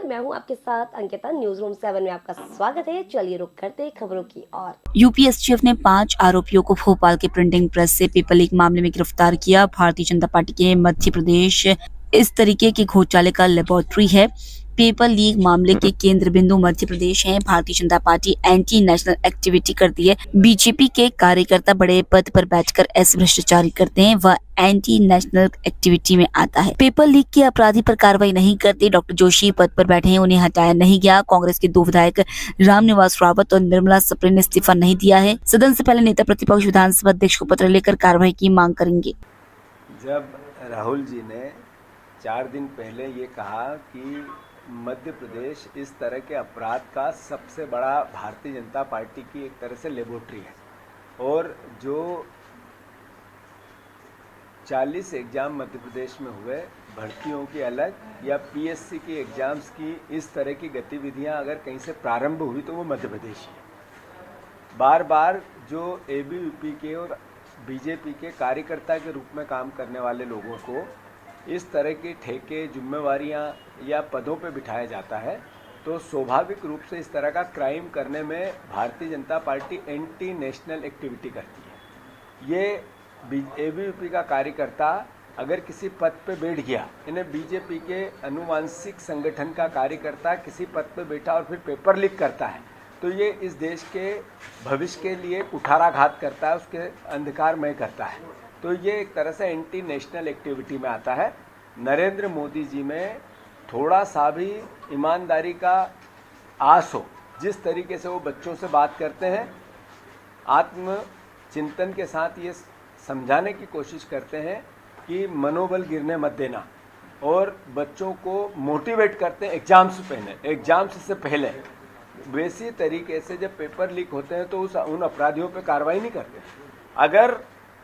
नमस्कार, मैं हूं आपके साथ अंकिता। न्यूज रूम 7 में आपका स्वागत है। चलिए रुक करते हैं खबरों की ओर। यूपी एसटीएफ ने 5 आरोपियों को भोपाल के प्रिंटिंग प्रेस से पेपर लीक मामले में गिरफ्तार किया। भारतीय जनता पार्टी के मध्य प्रदेश इस तरीके के घोटाले का लेबोरेटरी है। पेपर लीक मामले के केंद्र बिंदु मध्य प्रदेश है। Bharatiya Janata party anti national activity करती है। बीजेपी के कार्यकर्ता बड़े पद पर बैठकर ऐसे भ्रष्टाचारी करते हैं, वह एंटी नेशनल एक्टिविटी में आता है। पेपर लीक के अपराधी पर कार्रवाई नहीं करती। डॉक्टर जोशी पद पर बैठे हैं, उन्हें हटाया नहीं गया। कांग्रेस के 2 विधायक रामनिवास रावत और निर्मला सप्रे ने इस्तीफा नहीं दिया है। सदन से पहले नेता प्रतिपक्ष विधानसभा अध्यक्ष को पत्र लेकर कार्रवाई की मांग करेंगे। जब राहुल जी ने 4 दिन पहले ये कहा कि मध्य प्रदेश इस तरह के अपराध का सबसे बड़ा भारतीय जनता पार्टी की एक तरह से लेबोरेटरी है और जो 40 एग्ज़ाम मध्य प्रदेश में हुए, भर्तियों की अलग या पीएससी की एग्ज़ाम्स की इस तरह की गतिविधियां अगर कहीं से प्रारंभ हुई तो वो मध्य प्रदेश ही है। बार बार जो एबीवीपी के और बीजेपी के कार्यकर्ता के रूप में काम करने वाले लोगों को इस तरह के ठेके, जिम्मेवारियां या पदों पे बिठाया जाता है तो स्वाभाविक रूप से इस तरह का क्राइम करने में Bharatiya Janata party anti national activity करती है। ये एबीवीपी का कार्यकर्ता अगर किसी पद पे बैठ गया, इन्हें बीजेपी के अनुवांशिक संगठन का कार्यकर्ता किसी पद पे बैठा और फिर पेपर लीक करता है तो ये इस देश के भविष्य के लिए कुठाराघात करता है, उसके अंधकारमय करता है। तो ये एक तरह से एंटी नेशनल एक्टिविटी में आता है। नरेंद्र मोदी जी में थोड़ा सा भी ईमानदारी का आस हो, जिस तरीके से वो बच्चों से बात करते हैं, आत्मचिंतन के साथ ये समझाने की कोशिश करते हैं कि मनोबल गिरने मत देना और बच्चों को मोटिवेट करते हैं एग्जाम्स से पहले। वैसी तरीके से जब पेपर लीक होते हैं तो उन अपराधियों पे कार्रवाई नहीं करते। अगर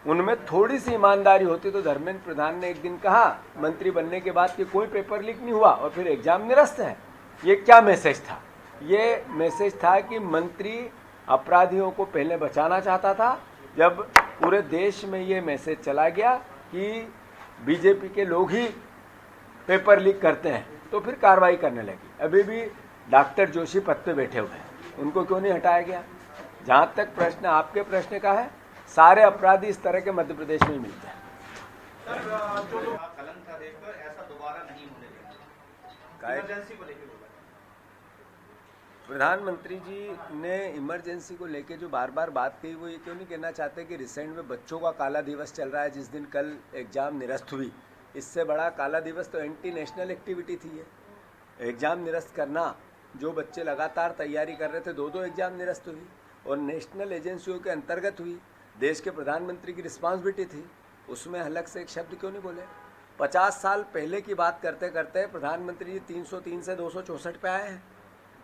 उनमें थोड़ी सी ईमानदारी होती तो धर्मेंद्र प्रधान ने एक दिन कहा मंत्री बनने के बाद कि कोई पेपर लीक नहीं हुआ और फिर एग्जाम निरस्त है। ये क्या मैसेज था? ये मैसेज था कि मंत्री अपराधियों को पहले बचाना चाहता था। जब पूरे देश में ये मैसेज चला गया कि बीजेपी के लोग ही पेपर लीक करते हैं तो फिर कार्रवाई करने लगी। अभी भी डॉक्टर जोशी पद पे बैठे हुए हैं, उनको क्यों नहीं हटाया गया? जहाँ तक प्रश्न आपके प्रश्न का है, सारे अपराधी इस तरह के मध्य प्रदेश में ही मिलते हैं। प्रधानमंत्री जी ने इमरजेंसी को लेके जो बार बार बात कही, वो ये क्यों नहीं कहना चाहते कि रिसेंट में बच्चों का काला दिवस चल रहा है, जिस दिन कल एग्जाम निरस्त हुई। इससे बड़ा काला दिवस तो एंटी नेशनल एक्टिविटी थी। ये एग्जाम निरस्त करना, जो बच्चे लगातार तैयारी कर रहे थे, 2 एग्जाम निरस्त हुई और नेशनल एजेंसियों के अंतर्गत हुई। देश के प्रधानमंत्री की रिस्पॉन्सिबिलिटी थी, उसमें अलग से एक शब्द क्यों नहीं बोले? 50 साल पहले की बात करते करते प्रधानमंत्री जी 303 से 264 पे आए हैं।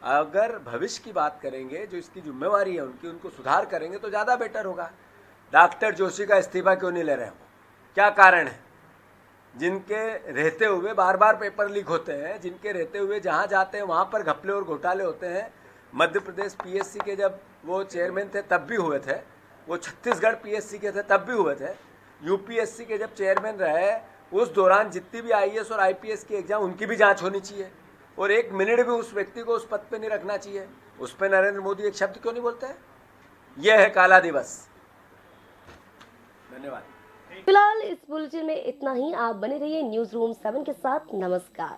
अगर भविष्य की बात करेंगे, जो इसकी जिम्मेवारी है उनकी, उनको सुधार करेंगे तो ज़्यादा बेटर होगा। डॉक्टर जोशी का इस्तीफा क्यों नहीं ले रहे हो? क्या कारण है? जिनके रहते हुए बार बार पेपर लीक होते हैं, जिनके रहते हुए जहाँ जाते हैं वहाँ पर घपले और घोटाले होते हैं। मध्य प्रदेश पीएससी के जब वो चेयरमैन थे तब भी हुए थे, वो छत्तीसगढ़ पीएससी के थे तब भी हुए थे, यूपीएससी के जब चेयरमैन रहे उस दौरान जितनी भी आईएएस और आईपीएस की एग्जाम, उनकी भी जांच होनी चाहिए और 1 मिनट भी उस व्यक्ति को उस पद पे नहीं रखना चाहिए। उस पर नरेंद्र मोदी एक शब्द क्यों नहीं बोलते हैं? यह है काला दिवस। धन्यवाद। फिलहाल इस बुलेटिन में इतना ही। आप बने रहिए न्यूज रूम 7 के साथ। नमस्कार।